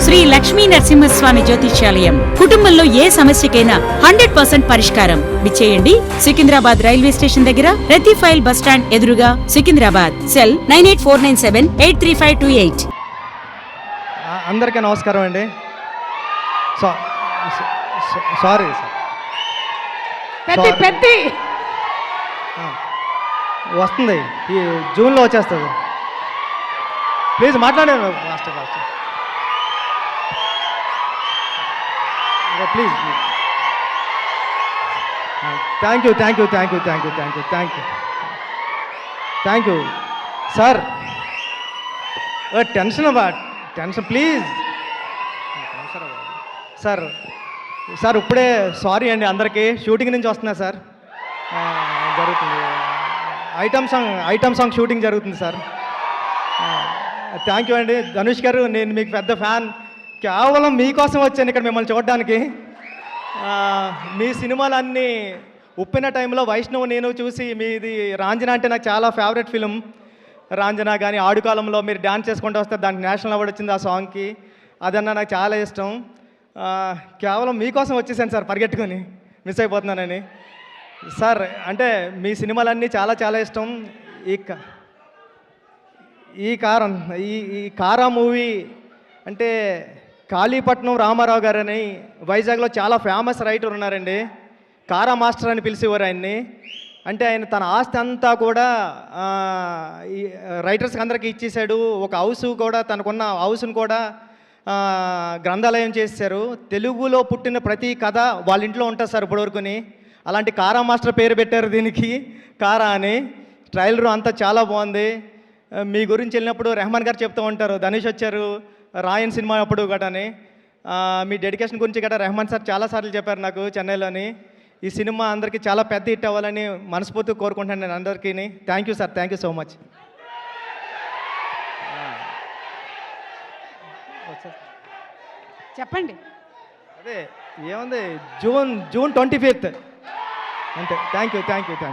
శ్రీ లక్ష్మీ నరసింహస్వామి జ్యోతిష్యాలయం. కుటుంబంలో ఏ సమస్యకైనా 100% పరిష్కారం. విచ్చేయండి సికింద్రాబాద్ రైల్వే స్టేషన్ దగ్గర రతీఫైల్ బస్ స్టాండ్ ఎదురుగా సికింద్రాబాద్. సెల్ 9849783528. అందరికీ నమస్కారం అండి. సారీ పెద్ది వస్తుంది, ఈ జూన్లో వచ్చేస్తుంది. ప్లీజ్ మాట్లాడాను fast please. Thank you sir. Tension please sir. ఇప్పుడే సారీ అండి అందరికీ. షూటింగ్ నుంచి వస్తున్నా సార్, జరుగుతుంది ఐటమ్ సాంగ్ షూటింగ్ జరుగుతుంది సార్. థ్యాంక్ యూ అండి ధనుష్ గారు, నేను మీకు పెద్ద ఫ్యాన్. కేవలం మీకోసం వచ్చాను ఇక్కడ మిమ్మల్ని చూడడానికి. మీ సినిమాలన్నీ ఉప్పిన టైంలో వైష్ణవ్ నేను చూసి, మీది రాంజనా అంటే నాకు చాలా ఫేవరెట్ ఫిలిం. రాంజనా కానీ ఆడుకాలంలో మీరు డ్యాన్స్ చేసుకుంటూ వస్తే దానికి నేషనల్ అవార్డు వచ్చింది ఆ సాంగ్కి. అదన్నా నాకు చాలా ఇష్టం. కేవలం మీకోసం వచ్చేసాను సార్, పరిగెట్టుకొని మిస్ అయిపోతున్నానని. సార్ అంటే మీ సినిమాలన్నీ చాలా చాలా ఇష్టం. ఈ కారా మూవీ అంటే కాళీపట్నం రామారావు గారు అని వైజాగ్లో చాలా ఫేమస్ రైటర్ ఉన్నారండి. కారా మాస్టర్ అని పిలిచేవారు ఆయన్ని. అంటే ఆయన తన ఆస్తి అంతా కూడా ఈ రైటర్స్కి అందరికీ ఇచ్చేసాడు. ఒక హౌస్ కూడా, తనకున్న హౌస్ను కూడా గ్రంథాలయం చేశారు. తెలుగులో పుట్టిన ప్రతి కథ వాళ్ళ ఇంట్లో ఉంటుంది సార్ ఇప్పటివరకుని. అలాంటి కారా మాస్టర్ పేరు పెట్టారు దీనికి, కారా అని. ట్రైలర్ అంతా చాలా బాగుంది. మీ గురించి వెళ్ళినప్పుడు రెహమాన్ గారు చెప్తూ ఉంటారు, ధనుష్ వచ్చారు రాయన్ సినిమా అప్పుడు గటని. మీ డెడికేషన్ గురించి గట్రా రెహమాన్ సార్ చాలాసార్లు చెప్పారు నాకు చెన్నైలోని. ఈ సినిమా అందరికీ చాలా పెద్ద హిట్ అవ్వాలని మనస్ఫూర్తిగా కోరుకుంటాను నేను అందరికీ. Thank you sir, thank you so much. చెప్పండి. అదే ఏముంది, జూన్ 25th అంతే. Thank you.